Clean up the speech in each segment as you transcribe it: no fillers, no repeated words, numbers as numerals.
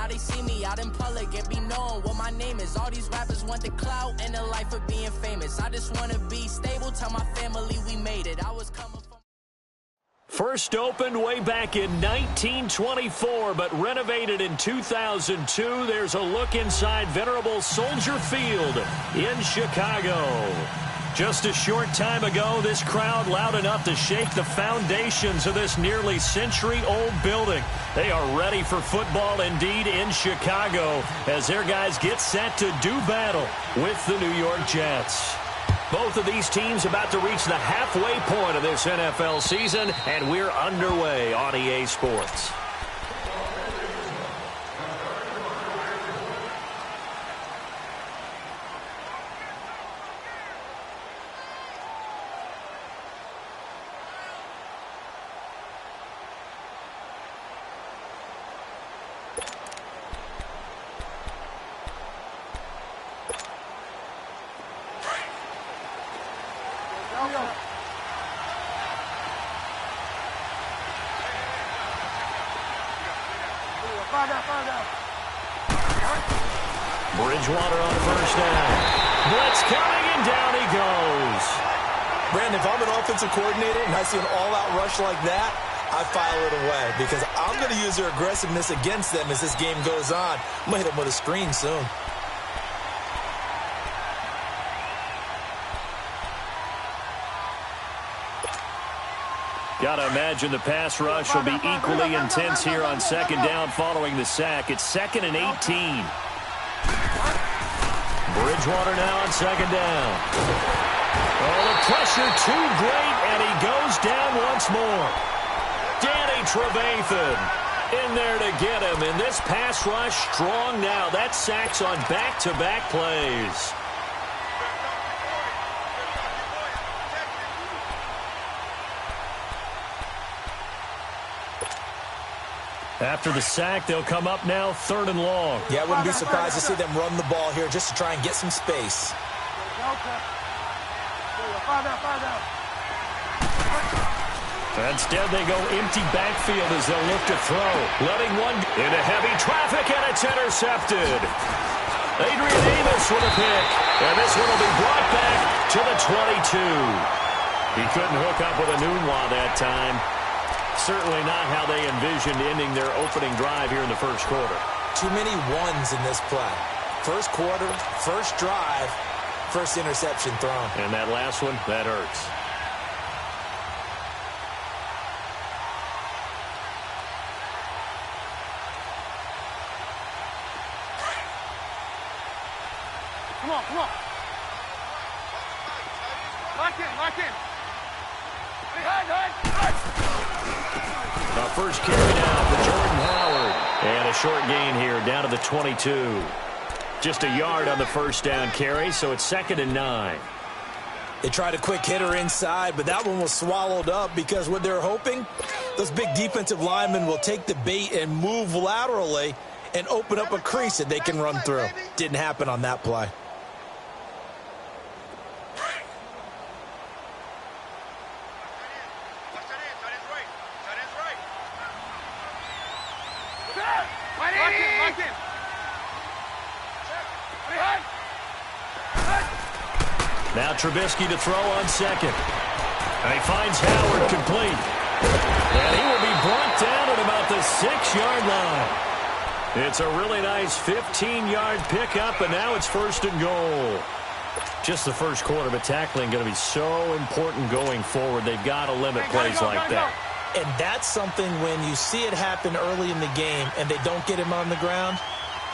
they see me out in public and be known what my name is. All these rappers want the clout and the life of being famous. I just want to be stable, tell my family we made it. I was coming from... First opened way back in 1924, but renovated in 2002. There's a look inside venerable Soldier Field in Chicago. Just a short time ago, this crowd loud enough to shake the foundations of this nearly century-old building. They are ready for football indeed in Chicago as their guys get set to do battle with the New York Jets. Both of these teams about to reach the halfway point of this NFL season, and we're underway on EA Sports. Bridgewater on first down. Blitz coming, and down he goes. Brandon, if I'm an offensive coordinator and I see an all-out rush like that, I file it away because I'm going to use their aggressiveness against them as this game goes on. I'm going to hit them with a screen soon. Got to imagine the pass rush will be equally intense here on second down following the sack. It's 2nd and 18. Bridgewater now on second down. Oh, the pressure too great, and he goes down once more. Danny Trevathan in there to get him, and this pass rush strong now. That sacks on back-to-back plays. After the sack, they'll come up now 3rd and long. Yeah, I wouldn't be surprised to see them run the ball here just to try and get some space. Instead, they go empty backfield as they'll look to throw. Letting one into heavy traffic, and it's intercepted. Adrian Amos with a pick, and this one will be brought back to the 22. He couldn't hook up with a Nunwa that time. Certainly not how they envisioned ending their opening drive here in the first quarter. Too many ones in this play. First quarter, first drive, first interception thrown. And that last one, that hurts. Come on, come on. Lock in, lock in. Our first carry now for Jordan Howard. And a short gain here down to the 22. Just a yard on the first down carry, so it's 2nd and 9. They tried a quick hitter inside, but that one was swallowed up because what they're hoping, those big defensive linemen will take the bait and move laterally and open up a crease that they can run through. Didn't happen on that play. Now Trubisky to throw on second. And he finds Howard complete. And he will be brought down at about the 6-yard line. It's a really nice 15-yard pickup, and now it's 1st and goal. Just the first quarter, but tackling going to be so important going forward. They've got to limit plays like that. And that's something when you see it happen early in the game and they don't get him on the ground,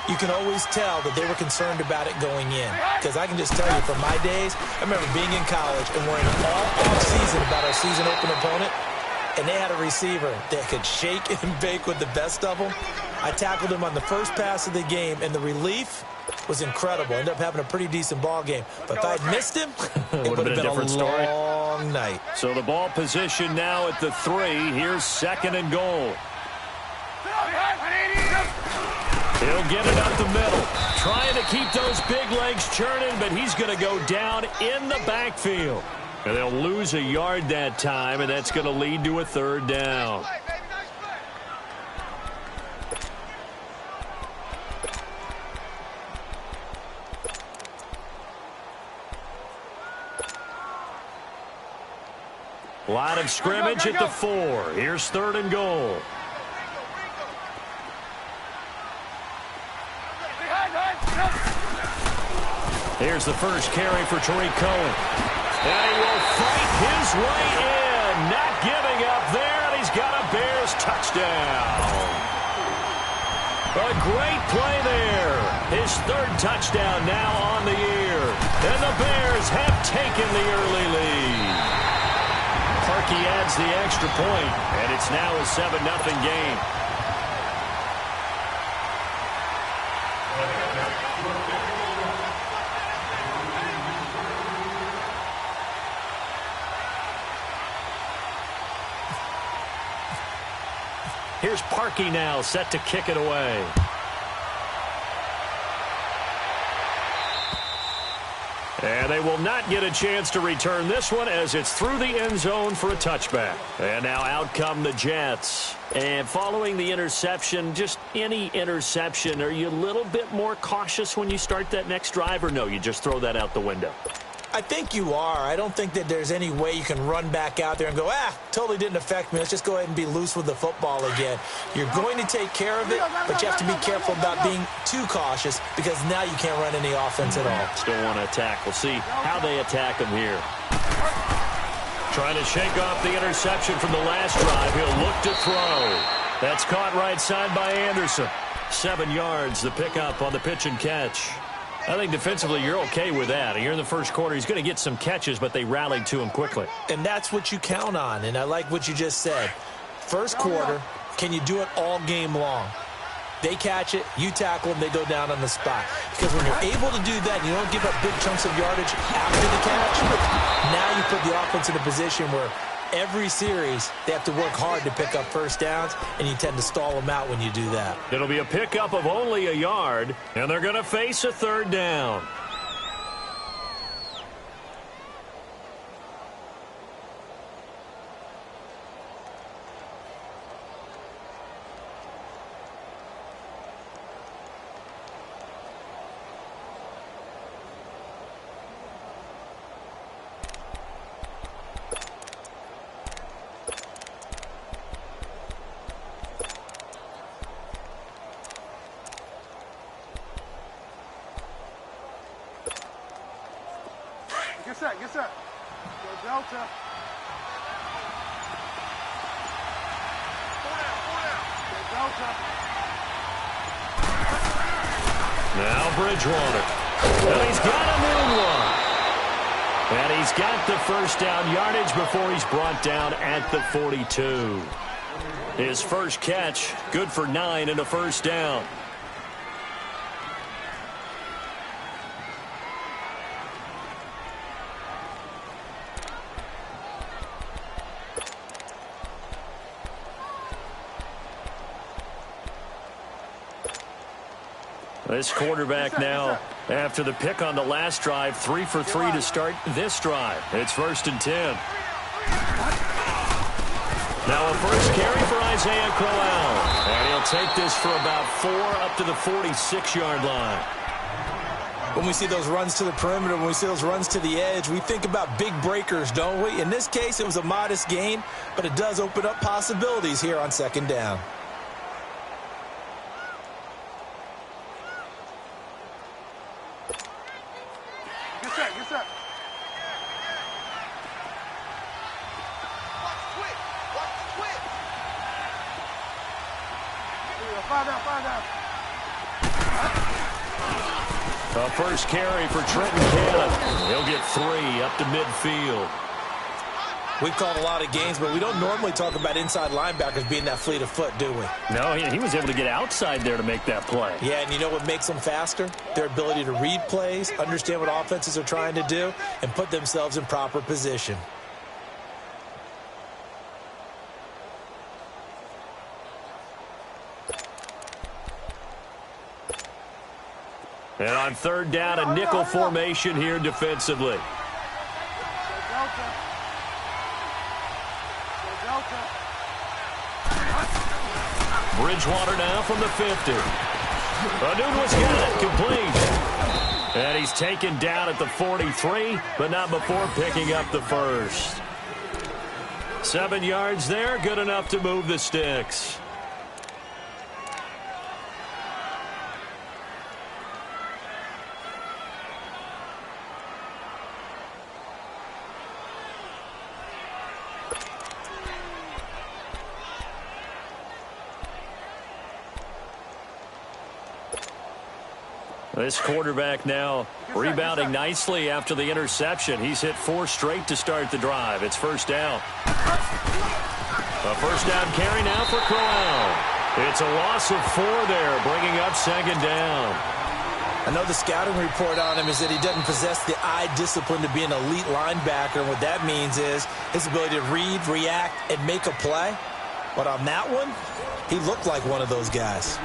you can always tell that they were concerned about it going in. Because I can just tell you from my days, I remember being in college and worrying all off-season about our season-open opponent, and they had a receiver that could shake and bake with the best of them. I tackled him on the first pass of the game, and the relief was incredible. Ended up having a pretty decent ball game. But if I'd missed him, it would have been a different story. Long night. So the ball position now at the 3. Here's 2nd and goal. He'll get it up the middle. Trying to keep those big legs churning, but he's going to go down in the backfield. And they'll lose a yard that time, and that's going to lead to a 3rd down. Line of scrimmage at the 4. Here's 3rd and goal. Here's the first carry for Tariq Cohen. And he will fight his way in. Not giving up there, and he's got a Bears touchdown. A great play there. His 3rd touchdown now on the year. And the Bears have taken the early lead. Parkey adds the extra point, and it's now a 7-0 game. Here's Parkey now, set to kick it away. And they will not get a chance to return this one as it's through the end zone for a touchback. And now out come the Jets. And following the interception, just any interception, are you a little bit more cautious when you start that next drive, or no, you just throw that out the window? I think you are. I don't think that there's any way you can run back out there and go, totally didn't affect me. Let's just go ahead and be loose with the football again. You're going to take care of it, but you have to be careful about being too cautious because now you can't run any offense at all. Still want to attack. We'll see how they attack him here. Trying to shake off the interception from the last drive. He'll look to throw. That's caught right side by Anderson. 7 yards, the pickup on the pitch and catch. I think defensively you're okay with that. Here in the first quarter, he's going to get some catches, but they rallied to him quickly. And that's what you count on, and I like what you just said. First quarter, can you do it all game long? They catch it, you tackle them, they go down on the spot. Because when you're able to do that and you don't give up big chunks of yardage after the catch, now you put the offense in a position where every series they have to work hard to pick up first downs, and you tend to stall them out when you do that. It'll be a pickup of only a yard, and they're going to face a 3rd down. Get set. Go Delta. Go Delta. Now Bridgewater. And he's got a new one. And he's got the first down yardage before he's brought down at the 42. His first catch, good for 9 and a first down. This quarterback now, after the pick on the last drive, 3 for 3 to start this drive. It's 1st and 10. Now a first carry for Isaiah Crowell. And he'll take this for about 4 up to the 46-yard line. When we see those runs to the perimeter, when we see those runs to the edge, we think about big breakers, don't we? In this case, it was a modest gain, but it does open up possibilities here on 2nd down. Get set. Five down. A first carry for Trenton Cannon. He'll get 3 up to midfield. We've called a lot of games, but we don't normally talk about inside linebackers being that fleet of foot, do we? No, he was able to get outside there to make that play. Yeah, and you know what makes them faster? Their ability to read plays, understand what offenses are trying to do, and put themselves in proper position. And on 3rd down, a nickel formation here defensively. Bridgewater now from the 50. Anunu's got it, complete. And he's taken down at the 43, but not before picking up the first. 7 yards there, good enough to move the sticks. This quarterback now rebounding nicely after the interception. He's hit 4 straight to start the drive. It's first down. A first down carry now for Crowell. It's a loss of 4 there, bringing up second down. I know the scouting report on him is that he doesn't possess the eye discipline to be an elite linebacker. And what that means is his ability to read, react, and make a play. But on that one, he looked like one of those guys.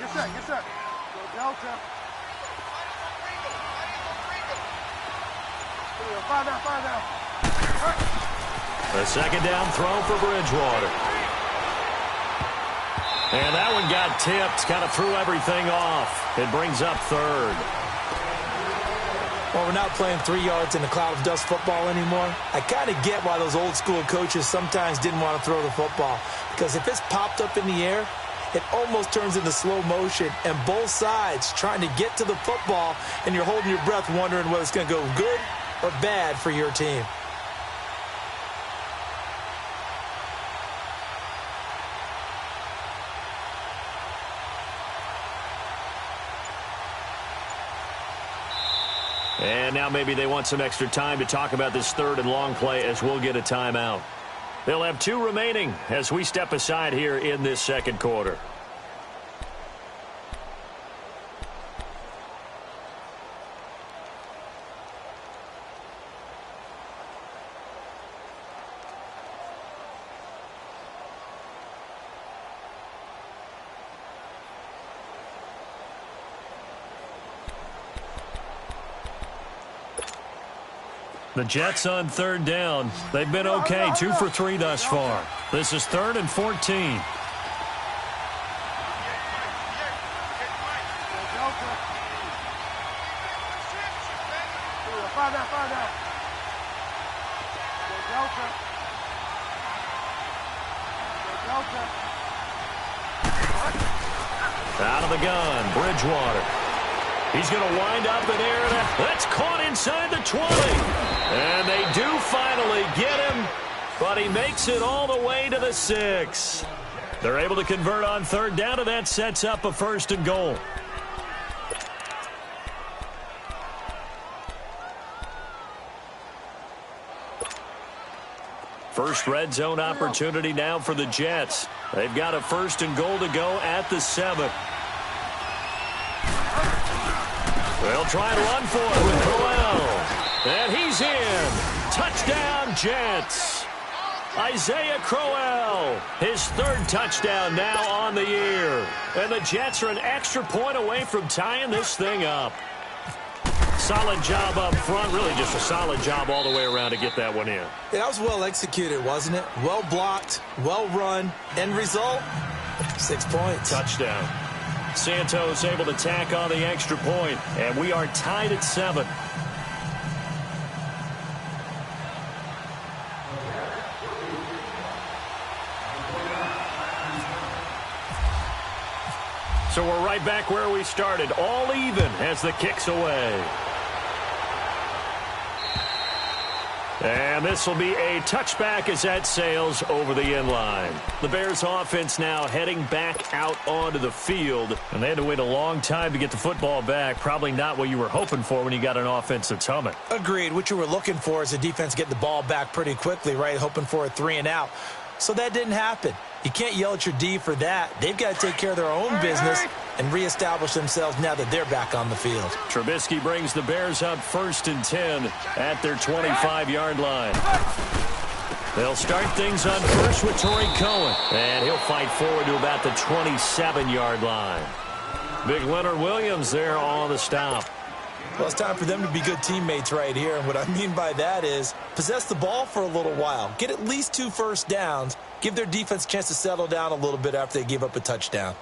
Get set. Go Delta. Find out. The second down throw for Bridgewater. And that one got tipped, kind of threw everything off. It brings up third. Well, we're not playing 3 yards in a cloud of dust football anymore. I kind of get why those old school coaches sometimes didn't want to throw the football. Because if it's popped up in the air, it almost turns into slow motion, and both sides trying to get to the football, and you're holding your breath wondering whether it's going to go good or bad for your team. And now maybe they want some extra time to talk about this third and long play as we'll get a timeout. They'll have 2 remaining as we step aside here in this second quarter. The Jets on third down. They've been okay, 2 for 3 thus far. This is 3rd and 14. Find out. Out of the gun, Bridgewater. He's going to wind up in air. That's caught inside the 20. And they do finally get him, but he makes it all the way to the 6. They're able to convert on third down, and that sets up a 1st and goal. First red zone opportunity now for the Jets. They've got a 1st and goal to go at the 7. They'll try and run for it with Crowell. And he's in. Touchdown, Jets. Isaiah Crowell, his 3rd touchdown now on the year. And the Jets are an extra point away from tying this thing up. Solid job up front. Really just a solid job all the way around to get that one in. Yeah, that was well executed, wasn't it? Well blocked, well run. End result, 6 points. Touchdown. Santos able to tack on the extra point, and we are tied at 7. So we're right back where we started, all even as the kick's away. And this will be a touchback as that sails over the end line. The Bears offense now heading back out onto the field. And they had to wait a long time to get the football back. Probably not what you were hoping for when you got an offense that's humming. Agreed. What you were looking for is the defense getting the ball back pretty quickly, right? Hoping for a 3 and out. So that didn't happen. You can't yell at your D for that. They've got to take care of their own business and reestablish themselves now that they're back on the field. Trubisky brings the Bears up 1st and 10 at their 25-yard line. They'll start things on first with Torrey Cohen, and he'll fight forward to about the 27-yard line. Big Leonard Williams there on the stop. Well, it's time for them to be good teammates right here, and what I mean by that is possess the ball for a little while, get at least 2 first downs, give their defense a chance to settle down a little bit after they give up a touchdown.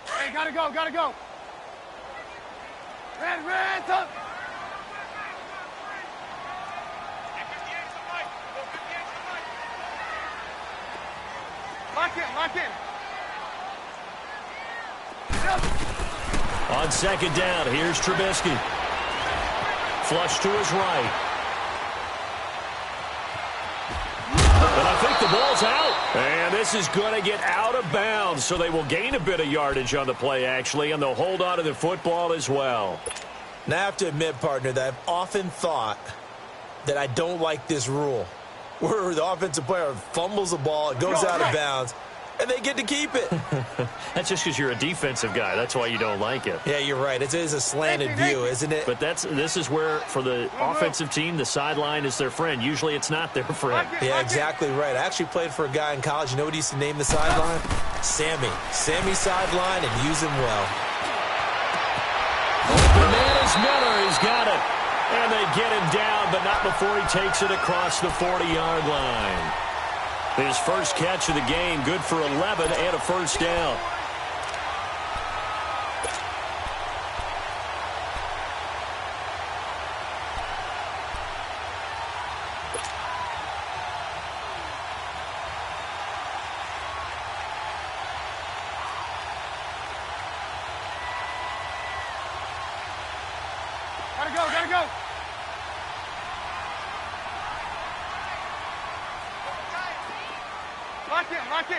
Hey, gotta go, gotta go. Red, up. Lock in. On 2nd down, here's Trubisky. Flush to his right. And I think the ball's out. And this is going to get out of bounds, so they will gain a bit of yardage on the play, actually, and they'll hold on to the football as well. Now, I have to admit, partner, that I've often thought that I don't like this rule, where the offensive player fumbles the ball, it goes out of bounds, and they get to keep it. That's just because you're a defensive guy. That's why you don't like it. Yeah, you're right. It is a slanted view, isn't it? But this is where, for the offensive team, the sideline is their friend. Usually it's not their friend. Yeah, exactly right. I actually played for a guy in college. You know what he used to name the sideline? Sammy. Sammy sideline, and use him well. Open man is Miller. He's got it. And they get him down, but not before he takes it across the 40-yard line. His first catch of the game, good for 11 and a first down. Gotta go. Lock in.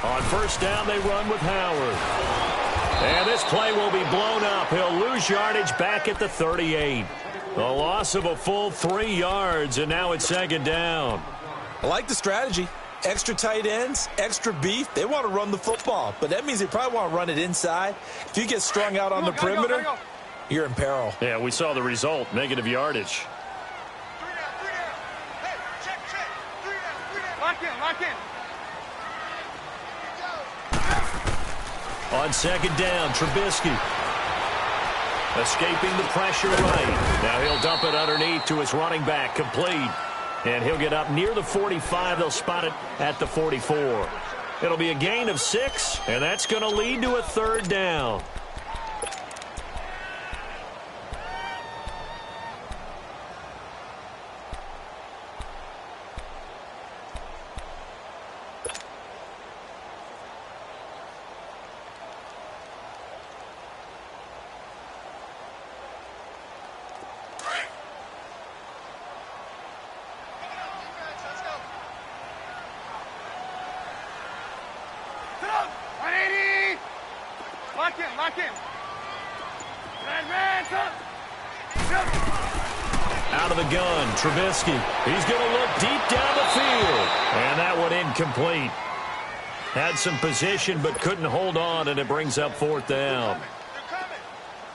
On first down, they run with Howard. And this play will be blown up. He'll lose yardage back at the 38. A loss of a full 3 yards, and now it's 2nd down. I like the strategy. Extra tight ends, extra beef. They want to run the football, but that means they probably want to run it inside. If you get strung out on the perimeter, you're in peril. Yeah, we saw the result, negative yardage. Lock in. On 2nd down, Trubisky. Escaping the pressure right. Now he'll dump it underneath to his running back, complete. And he'll get up near the 45. They'll spot it at the 44. It'll be a gain of 6, and that's going to lead to a 3rd down. Lock in. Red, up. Out of the gun, Trubisky. He's going to look deep down the field. And that one incomplete. Had some position but couldn't hold on, and it brings up 4th down.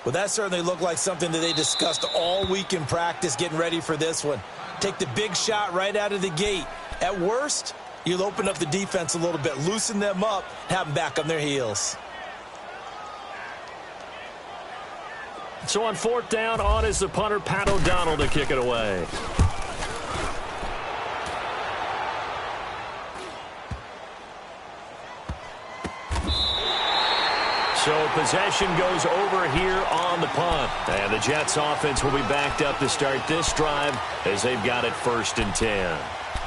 Well, that certainly looked like something that they discussed all week in practice getting ready for this one. Take the big shot right out of the gate. At worst, you'll open up the defense a little bit, loosen them up, have them back on their heels. So on 4th down, on is the punter, Pat O'Donnell, to kick it away. So possession goes over here on the punt. And the Jets offense will be backed up to start this drive as they've got it 1st and 10.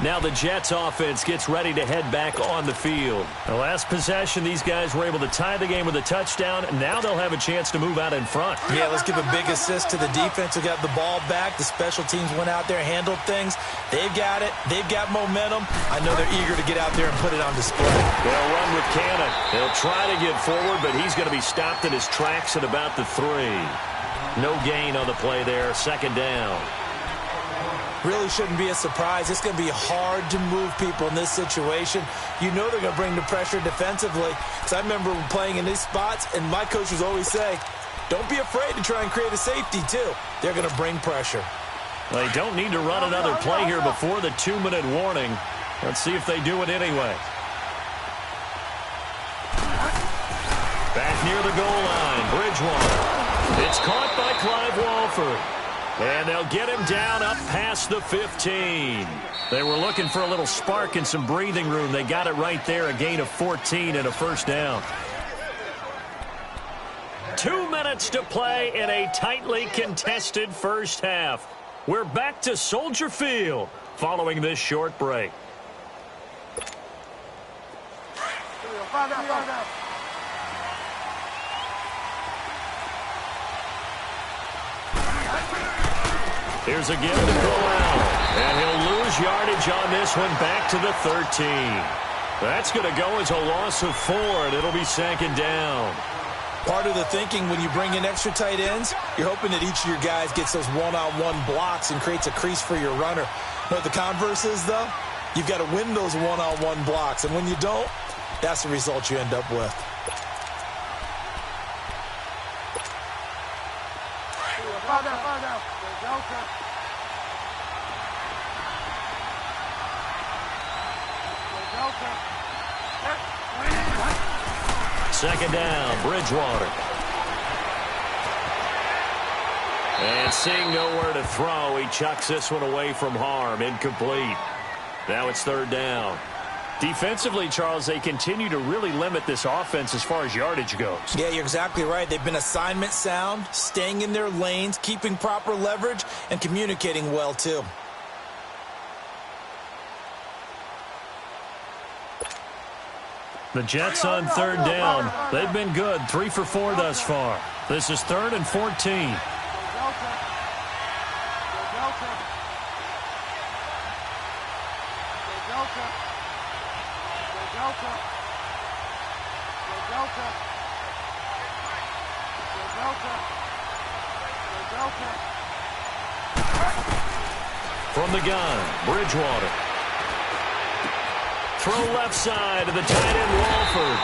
Now the Jets offense gets ready to head back on the field. The last possession, these guys were able to tie the game with a touchdown. Now they'll have a chance to move out in front. Yeah, let's give a big assist to the defense who got the ball back. The special teams went out there, handled things. They've got it. They've got momentum. I know they're eager to get out there and put it on display. They'll run with Cannon. They'll try to get forward, but he's going to be stopped in his tracks at about the 3. No gain on the play there. Second down. Really shouldn't be a surprise. It's going to be hard to move people in this situation. You know they're going to bring the pressure defensively. Because I remember playing in these spots, and my coaches always say, don't be afraid to try and create a safety, too. They're going to bring pressure. They don't need to run another play here before the 2-minute warning. Let's see if they do it anyway. Back near the goal line, Bridgewater. It's caught by Clive Walford. And they'll get him down up past the 15. They were looking for a little spark and some breathing room. They got it right there, a gain of 14 and a first down. 2 minutes to play in a tightly contested first half. We're back to Soldier Field following this short break. Here's a give to Crowell, and he'll lose yardage on this one back to the 13. That's going to go as a loss of 4, and it'll be second down. Part of the thinking when you bring in extra tight ends, you're hoping that each of your guys gets those one-on-one blocks and creates a crease for your runner. You know what the converse is, though? You've got to win those one-on-one blocks, and when you don't, that's the result you end up with. Second down, Bridgewater. And seeing nowhere to throw, he chucks this one away from harm. Incomplete. Now it's third down. Defensively, Charles, they continue to really limit this offense as far as yardage goes. Yeah, you're exactly right. They've been assignment sound, staying in their lanes, keeping proper leverage, and communicating well, too. The Jets on third down. They've been good, 3 for 4 thus far. This is 3rd and 14. From the gun, Bridgewater. Throw left side to the tight end, Walford.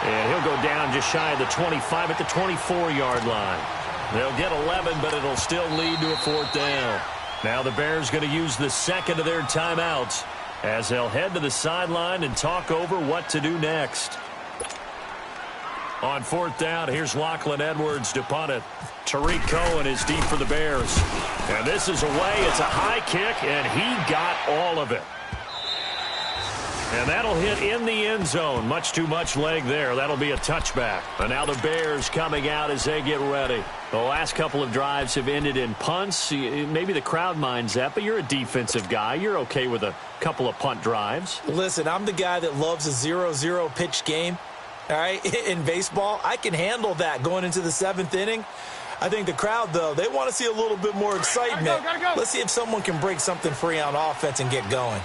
And he'll go down just shy of the 25 at the 24-yard line. They'll get 11, but it'll still lead to a 4th down. Now the Bears going to use the second of their timeouts as they'll head to the sideline and talk over what to do next. On 4th down, here's Lachlan Edwards to punt it. Tariq Cohen is deep for the Bears. And this is away. It's a high kick, and he got all of it. And that'll hit in the end zone. Much too much leg there. That'll be a touchback. And now the Bears coming out as they get ready. The last couple of drives have ended in punts. Maybe the crowd minds that, but you're a defensive guy. You're okay with a couple of punt drives. Listen, I'm the guy that loves a 0-0 pitch game. All right, in baseball, I can handle that going into the 7th inning. I think the crowd, though, they want to see a little bit more excitement. Gotta go. Let's see if someone can break something free on offense and get going.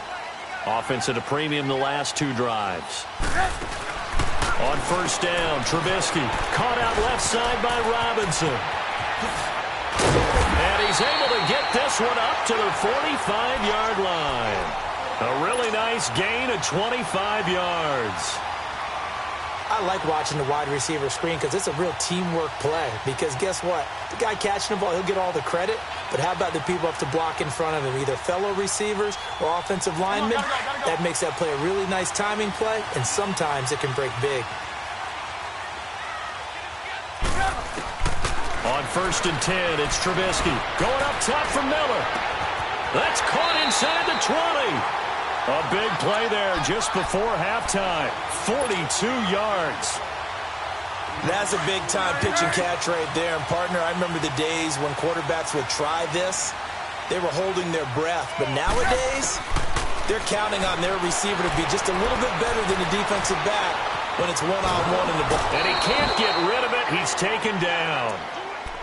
Offense at a premium the last 2 drives. On 1st down, Trubisky caught out left side by Robinson. And he's able to get this one up to the 45-yard line. A really nice gain of 25 yards. I like watching the wide receiver screen because it's a real teamwork play. Because guess what? The guy catching the ball, he'll get all the credit. But how about the people up to block in front of him, either fellow receivers or offensive linemen? That makes that play a really nice timing play, and sometimes it can break big. On 1st and 10, it's Trubisky. Going up top for Miller. That's caught inside the 20. A big play there just before halftime. 42 yards. That's a big-time pitch and catch right there. And, partner, I remember the days when quarterbacks would try this. They were holding their breath. But nowadays, they're counting on their receiver to be just a little bit better than the defensive back when it's one-on-one in the ball. And he can't get rid of it. He's taken down.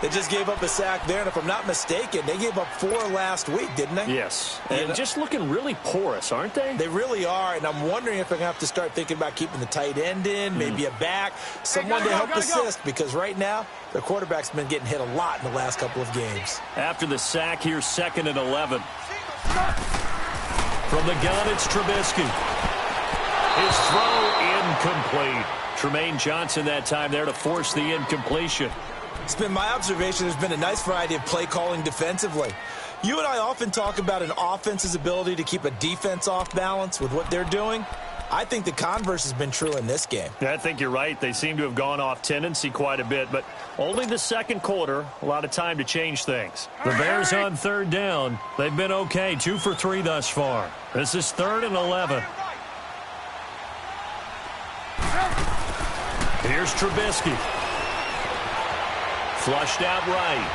They just gave up a sack there, and if I'm not mistaken, they gave up 4 last week, didn't they? Yes, and just looking really porous, aren't they? They really are, and I'm wondering if they're going to have to start thinking about keeping the tight end in, maybe a back, someone to help assist, because right now, their quarterback's been getting hit a lot in the last couple of games. After the sack, here's 2nd and 11. From the gun, it's Trubisky. His throw incomplete. Tremaine Johnson that time there to force the incompletion. It's been my observation there's been a nice variety of play calling defensively. You and I often talk about an offense's ability to keep a defense off balance with what they're doing. I think the converse has been true in this game. I think you're right. They seem to have gone off tendency quite a bit, but only the second quarter, a lot of time to change things. The Bears on 3rd down. They've been okay, 2 for 3 thus far. This is 3rd and 11. Here's Trubisky. Flushed out right.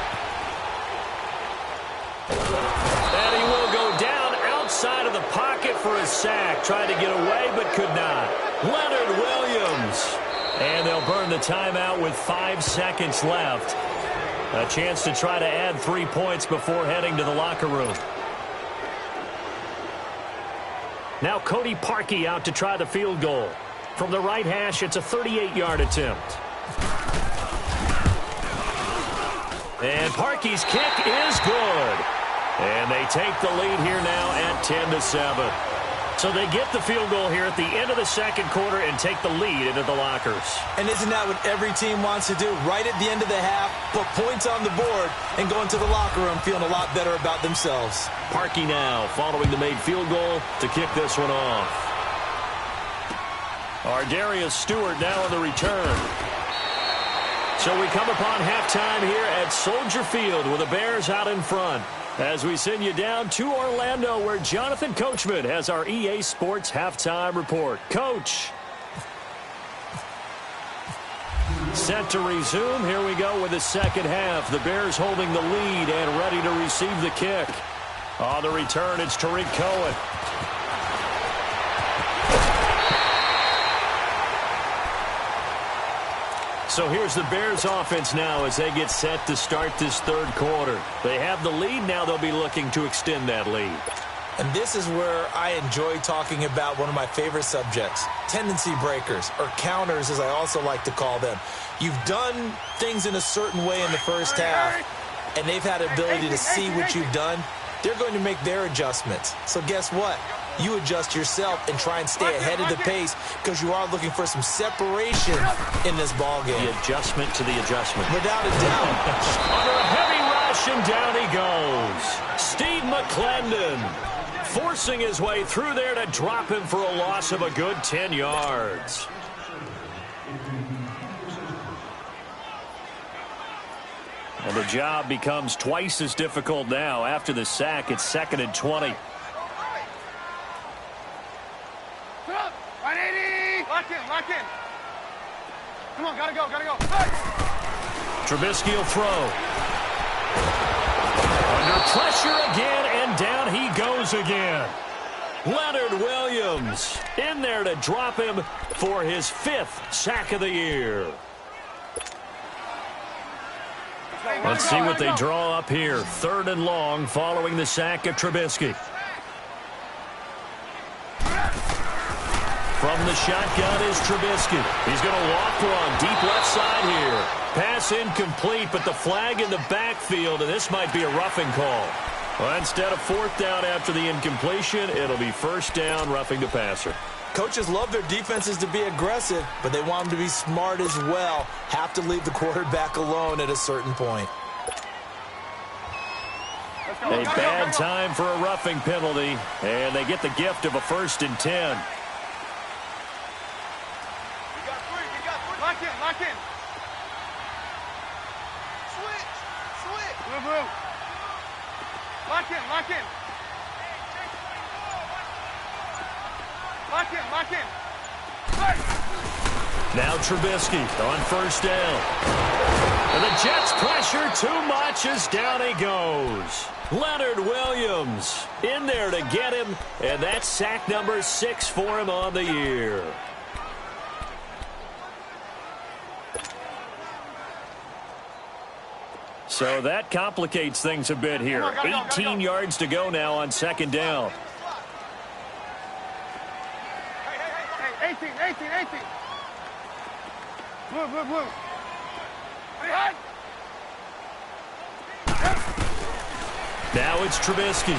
And he will go down outside of the pocket for a sack. Tried to get away, but could not. Leonard Williams. And they'll burn the timeout with 5 seconds left. A chance to try to add 3 points before heading to the locker room. Now Cody Parkey out to try the field goal. From the right hash, it's a 38-yard attempt. And Parkey's kick is good. And they take the lead here now at 10-7. So they get the field goal here at the end of the second quarter and take the lead into the lockers. And isn't that what every team wants to do? Right at the end of the half, put points on the board, and go into the locker room feeling a lot better about themselves. Parkey now following the made field goal to kick this one off. Darius Stewart now on the return. So we come upon halftime here at Soldier Field with the Bears out in front. As we send you down to Orlando, where Jonathan Coachman has our EA Sports halftime report. Coach. Set to resume. Here we go with the second half. The Bears holding the lead and ready to receive the kick. On the return, it's Tariq Cohen. So here's the Bears offense now as they get set to start this third quarter. They have the lead. Now they'll be looking to extend that lead. And this is where I enjoy talking about one of my favorite subjects, tendency breakers, or counters as I also like to call them. You've done things in a certain way in the first half, and they've had the ability to see what you've done. They're going to make their adjustments. So guess what? You adjust yourself and try and stay ahead of the pace because you are looking for some separation in this ball game. The adjustment to the adjustment. Without a doubt. Under a heavy rush, and down he goes. Steve McClendon forcing his way through there to drop him for a loss of a good 10 yards. And the job becomes twice as difficult now. After the sack, it's 2nd and 20. 180! Lock in. Come on, gotta go. Trubisky will throw. Under pressure again, and down he goes again. Leonard Williams in there to drop him for his 5th sack of the year. Let's see what they draw up here. 3rd and long following the sack of Trubisky. From the shotgun is Trubisky. He's going to walk run deep left side here. Pass incomplete, but the flag in the backfield, and this might be a roughing call. Well, instead of 4th down after the incompletion, it'll be 1st down, roughing the passer. Coaches love their defenses to be aggressive, but they want them to be smart as well. Have to leave the quarterback alone at a certain point. A bad time for a roughing penalty, and they get the gift of a 1st and 10. Lock in. Switch. Move. Lock in. Lock in. Now Trubisky on 1st down. And the Jets pressure too much as down he goes. Leonard Williams in there to get him, and that's sack number 6 for him on the year. So that complicates things a bit here. 18 yards to go now on second down. Hey, 18. Blue. Hey, Now it's Trubisky.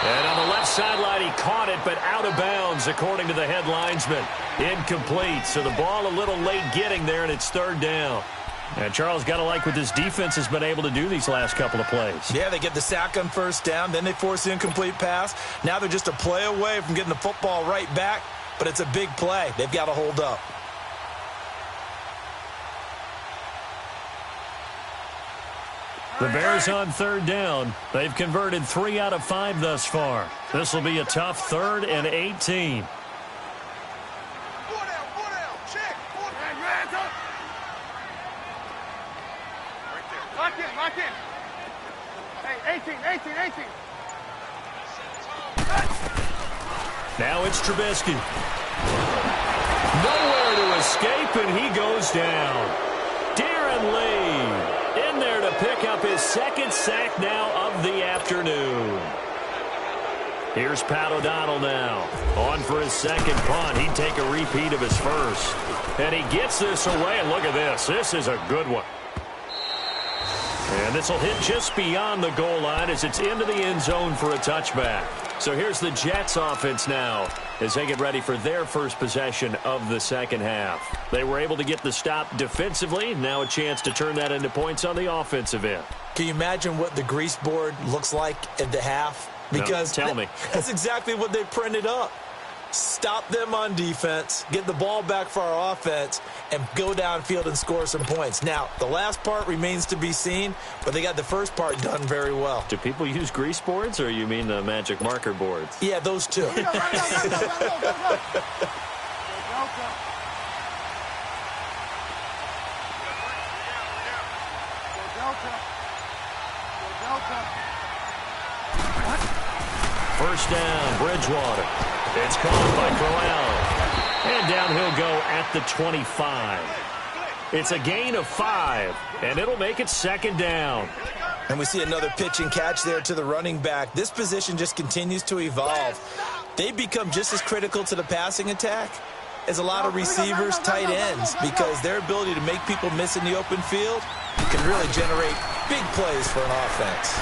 And on the left sideline, he caught it, but out of bounds, according to the head linesman. Incomplete, so the ball a little late getting there, and it's third down. And Charles, got to like what this defense has been able to do these last couple of plays. Yeah, they get the sack on first down, then they force the incomplete pass. Now they're just a play away from getting the football right back, but it's a big play. They've got to hold up. The Bears on third down. They've converted 3 out of 5 thus far. This will be a tough 3rd and 18. Lock in. Hey, 18. Now it's Trubisky. Nowhere to escape, and he goes down. Darren Lee in there to pick up his 2nd sack now of the afternoon. Here's Pat O'Donnell now. On for his 2nd punt. He'd take a repeat of his 1st. And he gets this away, and look at this. This is a good one. And this will hit just beyond the goal line as it's into the end zone for a touchback. So here's the Jets offense now as they get ready for their first possession of the second half. They were able to get the stop defensively. Now a chance to turn that into points on the offensive end. Can you imagine what the grease board looks like at the half? Because no, tell me. That's exactly what they printed up. Stop them on defense, get the ball back for our offense, and go downfield and score some points. Now, the last part remains to be seen, but they got the first part done very well. Do people use grease boards, or you mean the magic marker boards? Yeah, those two. First down, Bridgewater. It's caught by Crowell. And down he'll go at the 25. It's a gain of 5, and it'll make it second down. And we see another pitch and catch there to the running back. This position just continues to evolve. They become just as critical to the passing attack as a lot of receivers, tight ends, because their ability to make people miss in the open field can really generate big plays for an offense.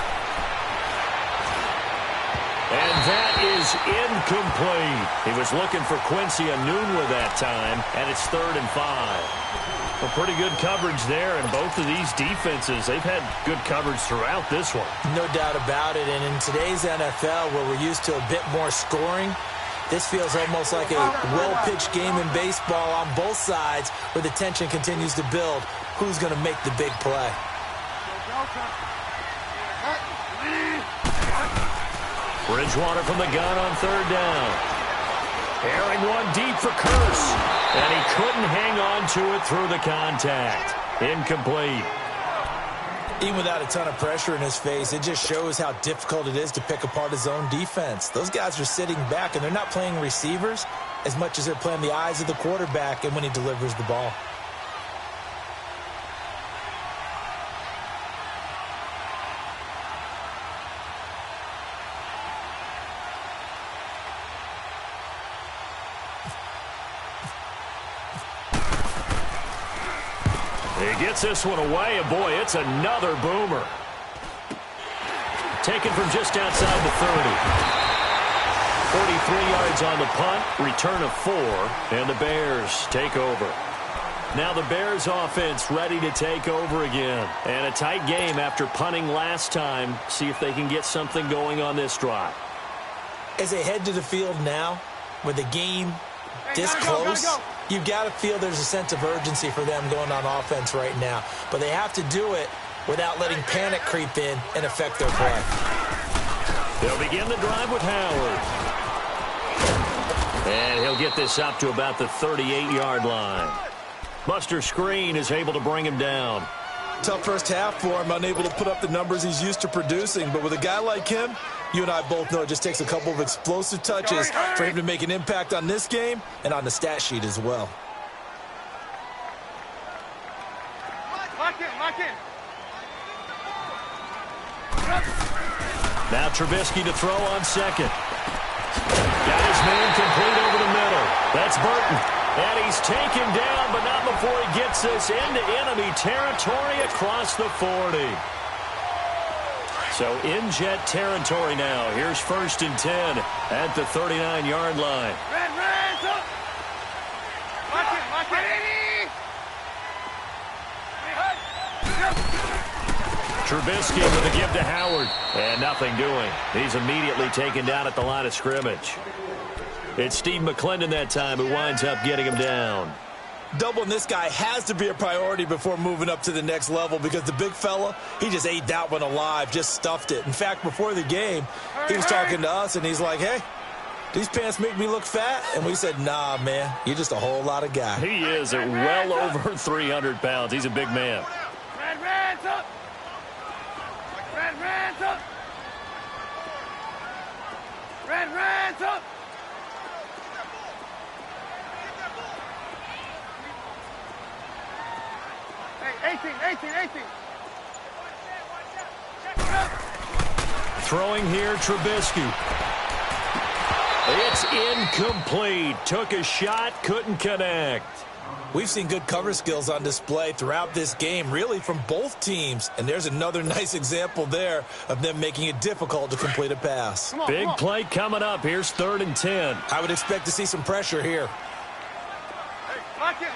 And that is incomplete. He was looking for Quincy Enunwa that time, and it's 3rd and 5. Well, pretty good coverage there, and both of these defenses, they've had good coverage throughout this one. No doubt about it, and in today's NFL, where we're used to a bit more scoring, this feels almost like a well-pitched game in baseball on both sides, where the tension continues to build. Who's going to make the big play? Bridgewater from the gun on 3rd down. Airing one deep for Curse. And he couldn't hang on to it through the contact. Incomplete. Even without a ton of pressure in his face, it just shows how difficult it is to pick apart his own defense. Those guys are sitting back, and they're not playing receivers as much as they're playing the eyes of the quarterback and when he delivers the ball. He gets this one away, and boy, it's another boomer. Taken from just outside the 30. 43 yards on the punt, return of 4, and the Bears take over. Now the Bears offense ready to take over again. And a tight game after punting last time. See if they can get something going on this drive. As they head to the field now, with the game this close, you've got to feel there's a sense of urgency for them going on offense right now. But they have to do it without letting panic creep in and affect their play. They'll begin the drive with Howard. And he'll get this up to about the 38-yard line. Buster Screen is able to bring him down. Tough first half for him, unable to put up the numbers he's used to producing. But with a guy like him, you and I both know it just takes a couple of explosive touches for him to make an impact on this game and on the stat sheet as well. Lock in. Now Trubisky to throw on second. Got his man complete over the middle. That's Burton. And he's taken down, but not before he gets this into enemy territory across the 40. So in Jet territory now. Here's 1st and 10 at the 39-yard line. Red, up. Lock in. Trubisky with a give to Howard. And nothing doing. He's immediately taken down at the line of scrimmage. It's Steve McClendon that time who winds up getting him down. Doubling this guy has to be a priority before moving up to the next level because the big fella, he just ate that one alive, just stuffed it. In fact, before the game, he was talking to us, and he's like, hey, these pants make me look fat? And we said, nah, man, you're just a whole lot of guy. He is at well over 300 pounds. He's a big man. Red's up. Red's up. Red's up. Hey, 18. Throwing here, Trubisky. It's incomplete. Took a shot, couldn't connect. We've seen good cover skills on display throughout this game, really from both teams. And there's another nice example there of them making it difficult to complete a pass. Big play coming up. Here's 3rd and 10. I would expect to see some pressure here. Hey, lock in.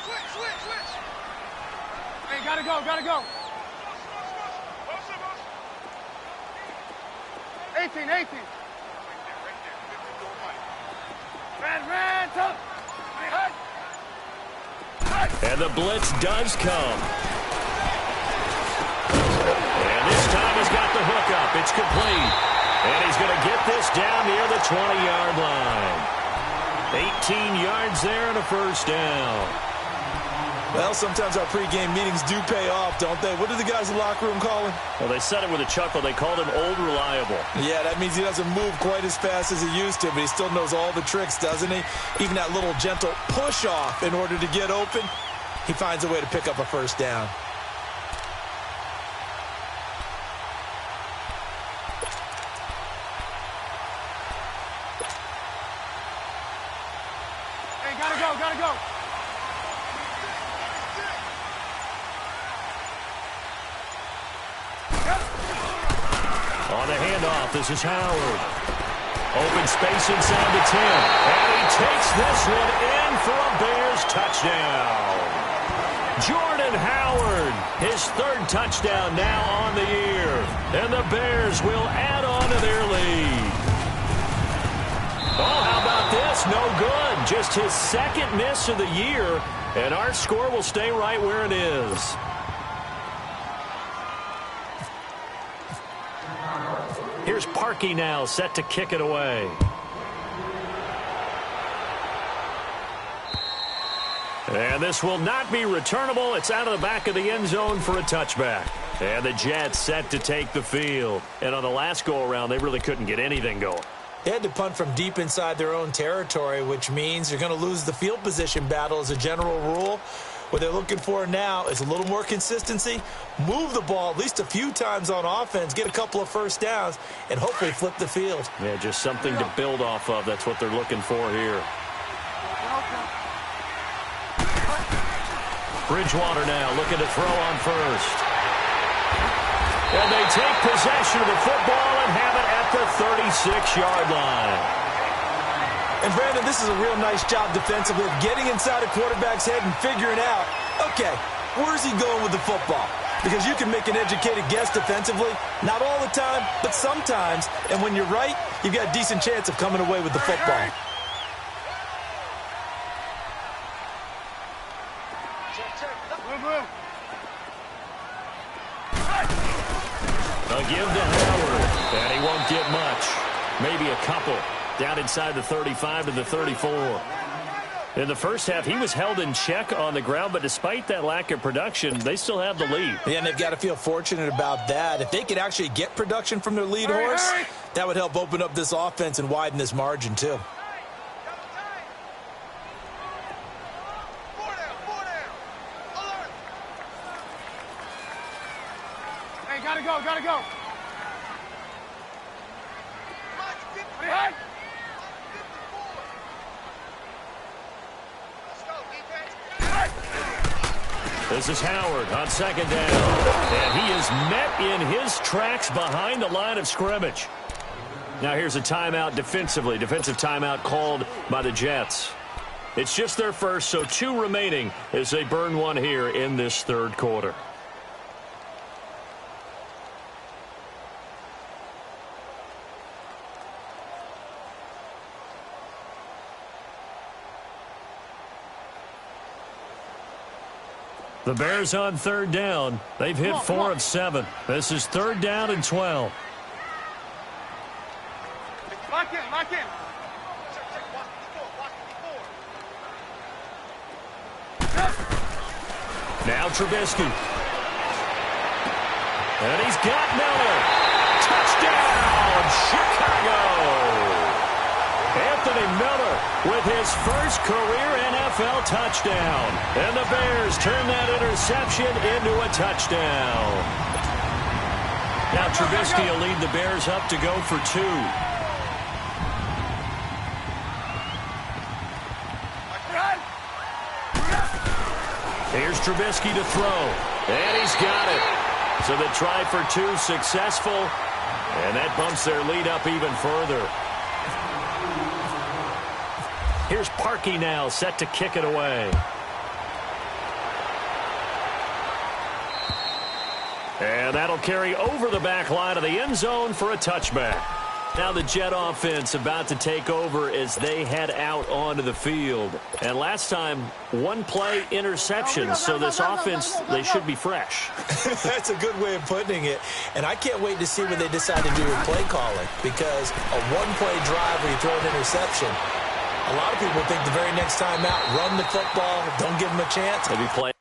Switch. Hey, gotta go. 18. Red's up. And the blitz does come. And this time he's got the hook up. It's complete. And he's going to get this down near the 20-yard line. 18 yards there and a first down. Well, sometimes our pregame meetings do pay off, don't they? What do the guys in the locker room call him? Well, they said it with a chuckle. They called him Old Reliable. Yeah, that means he doesn't move quite as fast as he used to, but he still knows all the tricks, doesn't he? Even that little gentle push-off in order to get open, he finds a way to pick up a first down. Hey, gotta go. On the handoff, this is Howard. Open space inside the 10. And he takes this one in for a Bears touchdown. Jordan Howard, his 3rd touchdown now on the year. And the Bears will add on to their lead. Oh, how about this? No good. Just his 2nd miss of the year. And our score will stay right where it is. Here's Parkey now, set to kick it away. And this will not be returnable. It's out of the back of the end zone for a touchback. And the Jets set to take the field. And on the last go-around, they really couldn't get anything going. They had to punt from deep inside their own territory, which means you're going to lose the field position battle as a general rule. What they're looking for now is a little more consistency, move the ball at least a few times on offense, get a couple of first downs, and hopefully flip the field. Yeah, just something to build off of. That's what they're looking for here. Bridgewater now looking to throw on first. And they take possession of the football and have it at the 36-yard line. And, Brandon, this is a real nice job defensively of getting inside a quarterback's head and figuring out, okay, where's he going with the football? Because you can make an educated guess defensively, not all the time, but sometimes. And when you're right, you've got a decent chance of coming away with the football. A give to Howard, and he won't get much. Maybe a couple. Down inside the 35 to the 34. In the first half, he was held in check on the ground, but despite that lack of production, they still have the lead. Yeah, and they've got to feel fortunate about that. If they could actually get production from their lead horse, that would help open up this offense and widen this margin, too. Hey, gotta go, gotta go. Right. This is Howard on second down. And he is met in his tracks behind the line of scrimmage. Now here's a timeout defensively. Defensive timeout called by the Jets. It's just their first, so 2 remaining as they burn one here in this third quarter. The Bears on third down. They've hit 4 of 7. This is third down and 12. Lock in, lock in. Now Trubisky. And he's got Miller. Touchdown, Chicago. Anthony Miller with his first career NFL touchdown. And the Bears turn that interception into a touchdown. Now Trubisky will lead the Bears up to go for 2. Here's Trubisky to throw. And he's got it. So the try for 2 successful. And that bumps their lead up even further. Here's Parkey now, set to kick it away. And that'll carry over the back line of the end zone for a touchback. Now the Jet offense about to take over as they head out onto the field. And last time, 1-play interception, so this offense, they should be fresh. That's a good way of putting it. And I can't wait to see what they decide to do with play calling, because a 1-play drive where you throw an interception, a lot of people think the very next time out, run the football, don't give them a chance. Maybe play.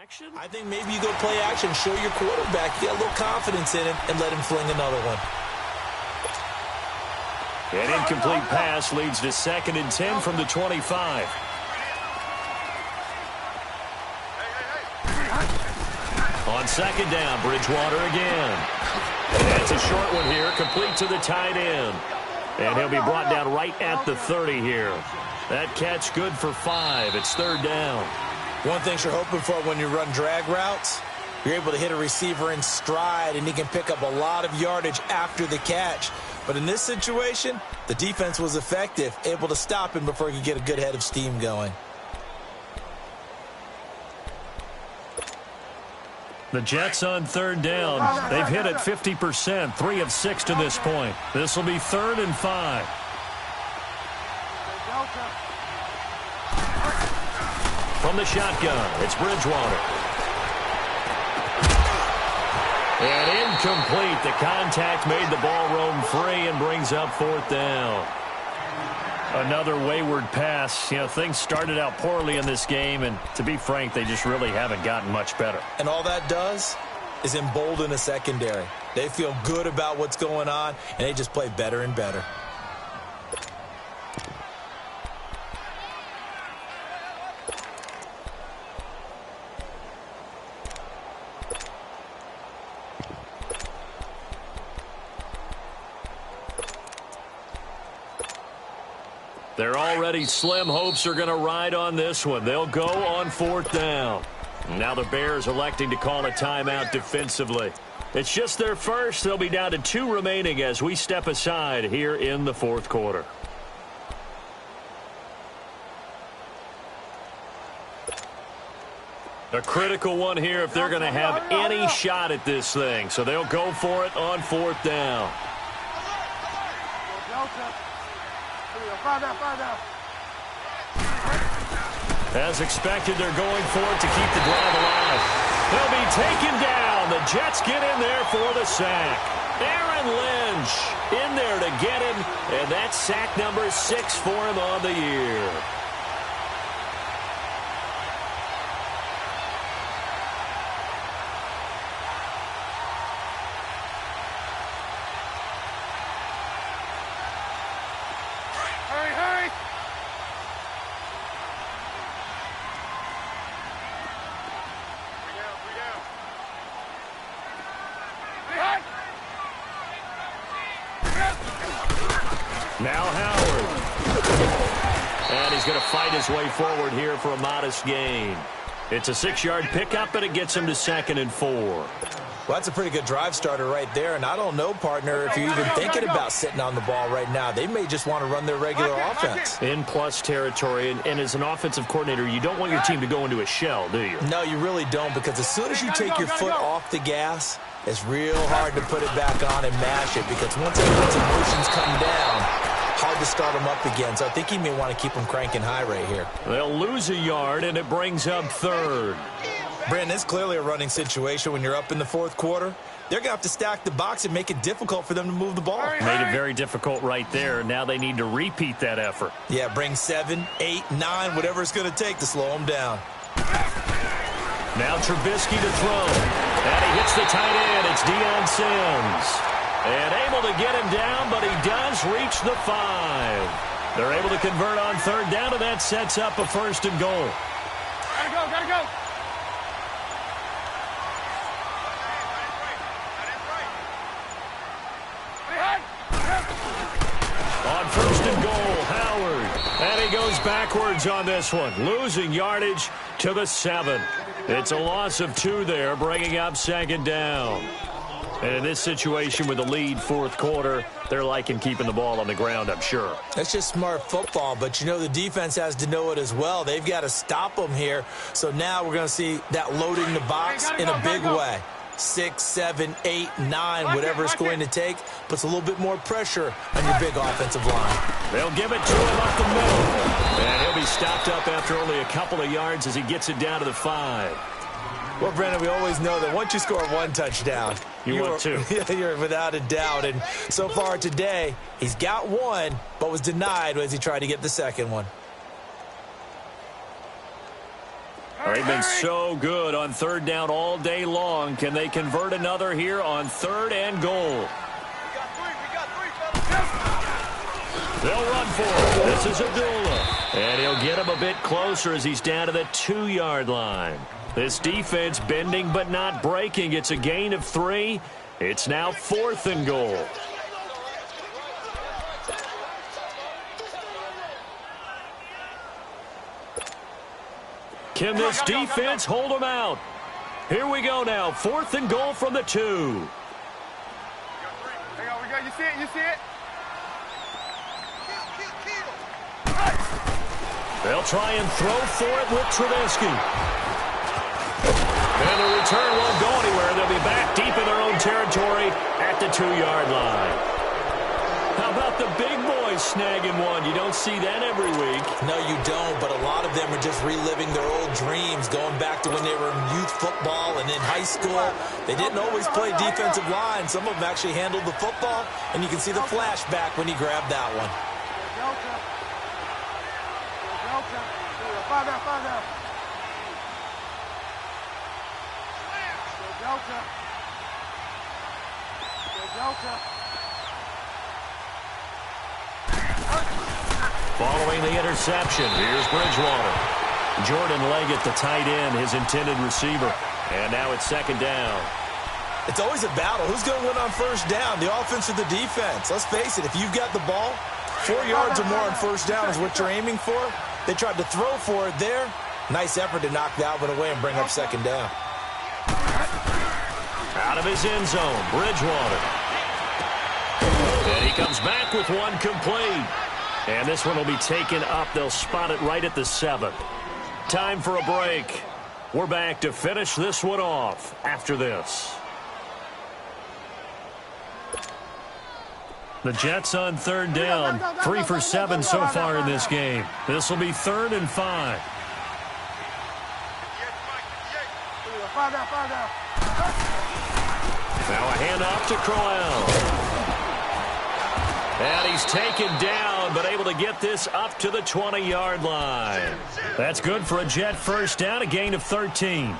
Action? I think maybe you go play action, show your quarterback, get a little confidence in him, and let him fling another one. An incomplete pass leads to 2nd and 10 from the 25. On 2nd down, Bridgewater again. That's a short one here, complete to the tight end. And he'll be brought down right at the 30 here. That catch good for 5. It's 3rd down. One thing you're hoping for when you run drag routes, you're able to hit a receiver in stride, and he can pick up a lot of yardage after the catch. But in this situation, the defense was effective, able to stop him before he could get a good head of steam going. The Jets on 3rd down. They've hit it 50%, 3 of 6 to this point. This will be 3rd and 5. From the shotgun, it's Bridgewater. And incomplete. The contact made the ball roam free and brings up 4th down. Another wayward pass. You know, things started out poorly in this game, and to be frank, they just really haven't gotten much better. And all that does is embolden a secondary. They feel good about what's going on, and they just play better and better. Their already slim hopes are going to ride on this one. They'll go on 4th down. Now the Bears electing to call a timeout defensively. It's just their first. They'll be down to 2 remaining as we step aside here in the 4th quarter. A critical one here if they're going to have any shot at this thing. So they'll go for it on 4th down. As expected, they're going for it to keep the drive alive. They'll be taken down. The Jets get in there for the sack. Aaron Lynch in there to get him, and that's sack number 6 for him on the year. Now Howard. And he's going to fight his way forward here for a modest gain. It's a 6-yard pickup, and it gets him to 2nd and 4. Well, that's a pretty good drive starter right there. And I don't know, partner, if you're even thinking about sitting on the ball right now. They may just want to run their regular offense. In plus territory, and as an offensive coordinator, you don't want your team to go into a shell, do you? No, you really don't, because as soon as you take your foot off the gas, it's real hard to put it back on and mash it, because once it gets emotions come down, hard to start them up again. So I think he may want to keep them cranking high right here. They'll lose a yard, and it brings up 3rd. Brandon, it's clearly a running situation when you're up in the 4th quarter. They're going to have to stack the box and make it difficult for them to move the ball. Made it very difficult right there. Now they need to repeat that effort. Yeah, bring 7, 8, 9, whatever it's going to take to slow them down. Now Trubisky to throw. And he hits the tight end. It's Deion Sims. And able to get him down, but he does reach the 5. They're able to convert on 3rd down, and that sets up a 1st and goal. Gotta go, gotta go. On 1st and goal, Howard. And he goes backwards on this one, losing yardage to the 7. It's a loss of 2 there, bringing up 2nd down. And in this situation with the lead 4th quarter, they're liking keeping the ball on the ground, I'm sure. That's just smart football, but you know the defense has to know it as well. They've got to stop them here. So now we're going to see that loading the box in a big way. 6, 7, 8, 9, whatever it's going to take, puts a little bit more pressure on your big offensive line. They'll give it to him up the middle. And he'll be stopped up after only a couple of yards as he gets it down to the 5. Well, Brandon, we always know that once you score 1 touchdown, want 2. You're without a doubt. And so far today, he's got 1, but was denied as he tried to get the 2nd one. They've been so good on 3rd down all day long. Can they convert another here on 3rd and goal? They'll run for it. This is Abdullah. And he'll get him a bit closer as he's down to the 2-yard line. This defense bending but not breaking. It's a gain of 3. It's now 4th and goal. Can this defense hold them out? Here we go now. 4th and goal from the 2. Hang on, we got, you see it, you see it? They'll try and throw for it with Trubisky. And the return won't go anywhere. They'll be back deep in their own territory at the 2-yard line. How about the big boys snagging one? You don't see that every week. No, you don't, but a lot of them are just reliving their old dreams, going back to when they were in youth football and in high school. They didn't always play defensive line. Some of them actually handled the football, and you can see the flashback when he grabbed that one. Following the interception, here's Bridgewater. Jordan Leggett, the tight end, his intended receiver. And now it's 2nd down. It's always a battle. Who's going to win on 1st down, the offense or the defense? Let's face it, if you've got the ball, 4 yards or more on 1st down is what you're aiming for. They tried to throw for it there. Nice effort to knock that one away and bring up 2nd down. Out of his end zone, Bridgewater. And he comes back with one complete. And this one will be taken up. They'll spot it right at the 7. Time for a break. We're back to finish this one off after this. The Jets on third down, 3 for 7 so far in this game. This will be 3rd and 5. Now a handoff to Crowell. And he's taken down, but able to get this up to the 20-yard line. That's good for a Jet first down, a gain of 13.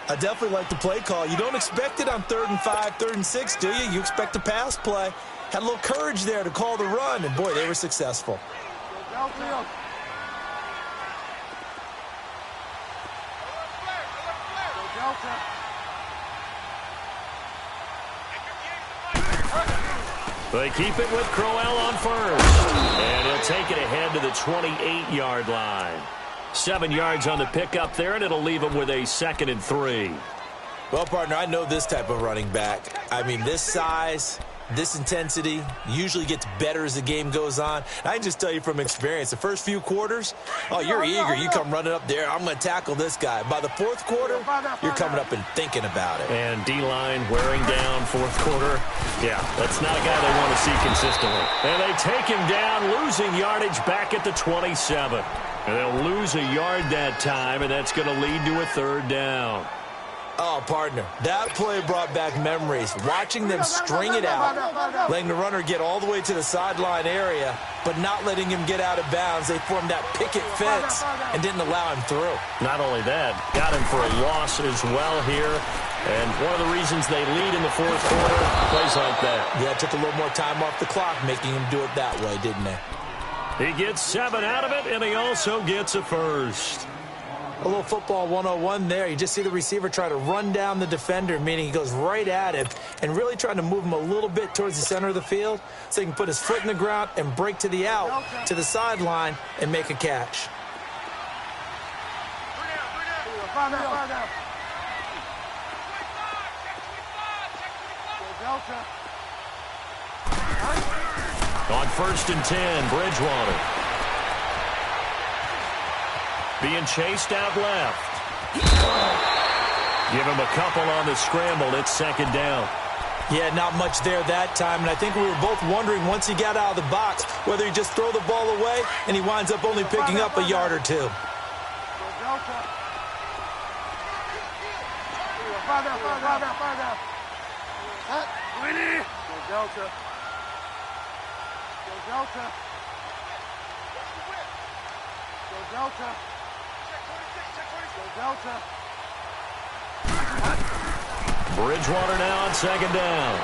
I definitely like the play call. You don't expect it on 3rd and 5, 3rd and 6, do you? You expect a pass play. Had a little courage there to call the run, and boy, they were successful. They keep it with Crowell on first. And he'll take it ahead to the 28-yard line. 7 yards on the pickup there, and it'll leave him with a 2nd and 3. Well, partner, I know this type of running back. I mean, this size, this intensity usually gets better as the game goes on. I can just tell you from experience, the first few quarters, oh, you're eager. You come running up there, I'm going to tackle this guy. By the 4th quarter, you're coming up and thinking about it. And D-line wearing down 4th quarter. Yeah, that's not a guy they want to see consistently. And they take him down, losing yardage back at the 27. And they'll lose a yard that time, and that's going to lead to a 3rd down. Oh, partner, that play brought back memories. Watching them string it out, letting the runner get all the way to the sideline area, but not letting him get out of bounds. They formed that picket fence and didn't allow him through. Not only that, got him for a loss as well here. And one of the reasons they lead in the 4th quarter, plays like that. Yeah, it took a little more time off the clock, making him do it that way, didn't they? He gets 7 out of it, and he also gets a first. A little football 101 there. You just see the receiver try to run down the defender, meaning he goes right at him and really trying to move him a little bit towards the center of the field so he can put his foot in the ground and break to the out, to the sideline, and make a catch. On 1st and 10, Bridgewater. Being chased out left. Give him a couple on the scramble. It's 2nd down. Yeah, not much there that time, and I think we were both wondering once he got out of the box whether he just throw the ball away and he winds up only picking up a yard or 2. Bridgewater now on 2nd down.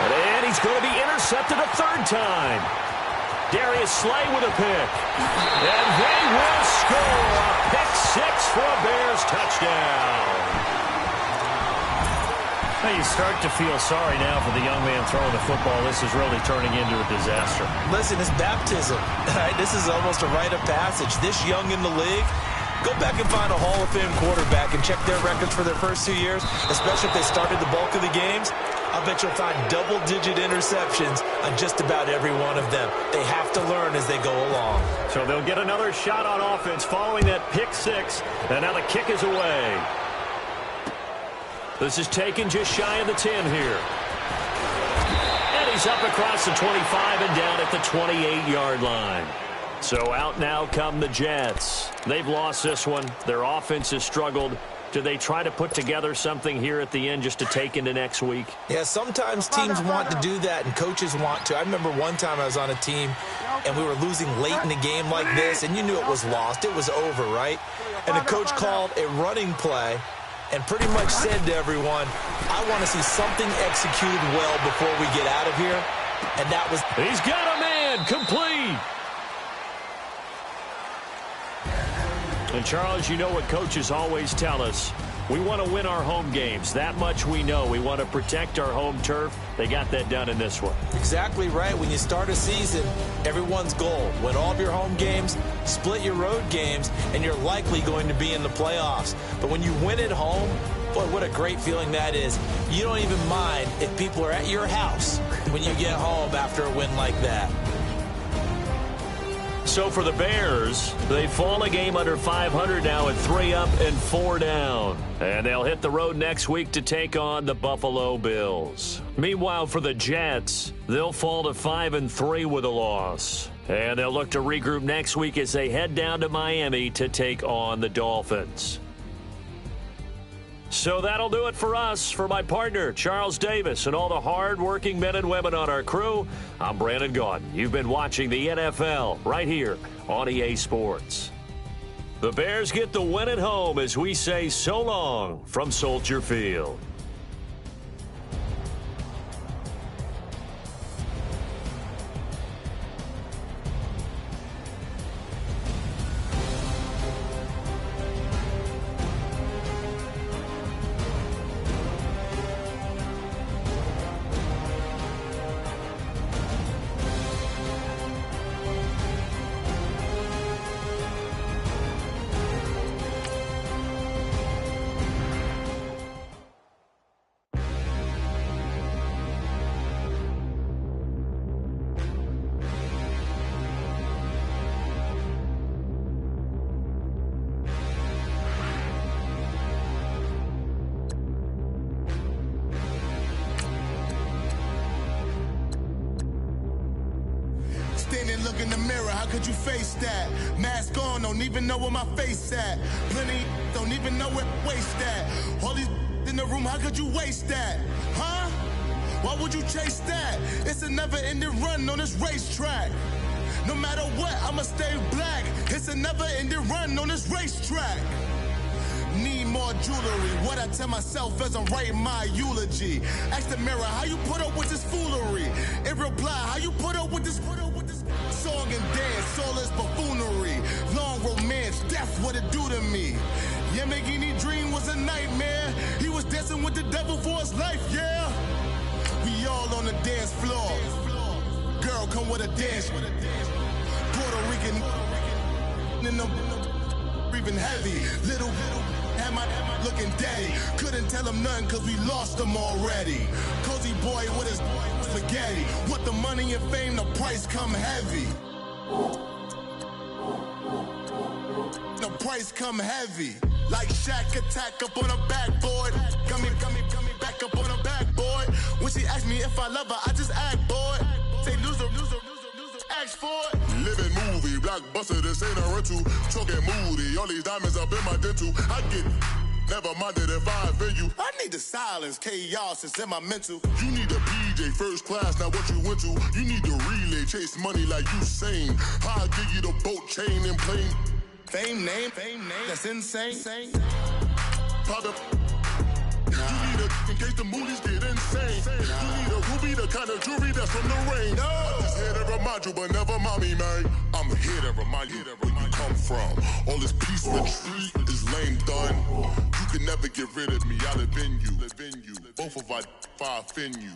And he's going to be intercepted a 3rd time. Darius Slay with a pick. And they will score a pick 6 for a Bears touchdown. Now you start to feel sorry now for the young man throwing the football. This is really turning into a disaster. Listen, it's baptism. Right? This is almost a rite of passage. This young in the league, go back and find a Hall of Fame quarterback and check their records for their first 2 years, especially if they started the bulk of the games. I bet you'll find double-digit interceptions on just about every one of them. They have to learn as they go along. So they'll get another shot on offense following that pick 6, and now the kick is away. This is taken just shy of the 10 here. And he's up across the 25 and down at the 28-yard line. So out now come the Jets. They've lost this one. Their offense has struggled. Do they try to put together something here at the end just to take into next week? Yeah, sometimes teams want to do that and coaches want to. I remember one time I was on a team and we were losing late in the game like this, and you knew it was lost. It was over, right? And the coach called a running play and pretty much said to everyone, I want to see something executed well before we get out of here. And that was... He's got a man, complete. And, Charles, you know what coaches always tell us. We want to win our home games. That much we know. We want to protect our home turf. They got that done in this one. Exactly right. When you start a season, everyone's goal, win all of your home games, split your road games, and you're likely going to be in the playoffs. But when you win at home, boy, what a great feeling that is. You don't even mind if people are at your house when you get home after a win like that. So for the Bears, they fall a game under 500 now at 3 up and 4 down. And they'll hit the road next week to take on the Buffalo Bills. Meanwhile, for the Jets, they'll fall to 5-3 with a loss. And they'll look to regroup next week as they head down to Miami to take on the Dolphins. So that'll do it for us. For my partner, Charles Davis, and all the hard-working men and women on our crew, I'm Brandon Gaudin. You've been watching the NFL right here on EA Sports. The Bears get the win at home as we say so long from Soldier Field. Look in the mirror, how could you face that? Mask on, don't even know where my face at. Plenty don't even know where waste at. All these in the room, how could you waste that? Huh? Why would you chase that? It's a never-ending run on this racetrack. No matter what, I'ma stay black. It's a never-ending run on this racetrack. Need more jewelry. What I tell myself as I'm writing my eulogy. Ask the mirror, how you put up with this foolery? In reply, how you put up with this song and dance, soulless buffoonery. Long romance, death, what it do to me? Yeah, Yamagini dream was a nightmare. He was dancing with the devil for his life, yeah. We all on the dance floor. Girl, come with a dance. Puerto Rican in the breathing heavy. Little had my looking daddy. Couldn't tell him nothing cause we lost him already. Cozy boy with his spaghetti. With the money and fame, the price come heavy. The price come heavy. Like Shaq attack up on a backboard. Got me back up on a backboard. When she asked me if I love her, I just act bored. Say loser, ask for it. Living movie, blockbuster, this ain't a rental. Choking moody, all these diamonds up in my dental. I get never minded if I offend you. I need the silence, chaos is in my mental. You need a PJ, first class, not what you went to. You need the relay, chase money like you sane. I'll give you the boat, chain, and plane. Fame name, that's insane. Pop you need a in case the moodies get insane. You need a ruby, the kind of jewelry that's from the rain. I'm just here to remind you, but never mind me, man. I'm here to remind you where you come from. All this peace retreat is lame done. You can never get rid of me. I'll offend you. Both of our offend you.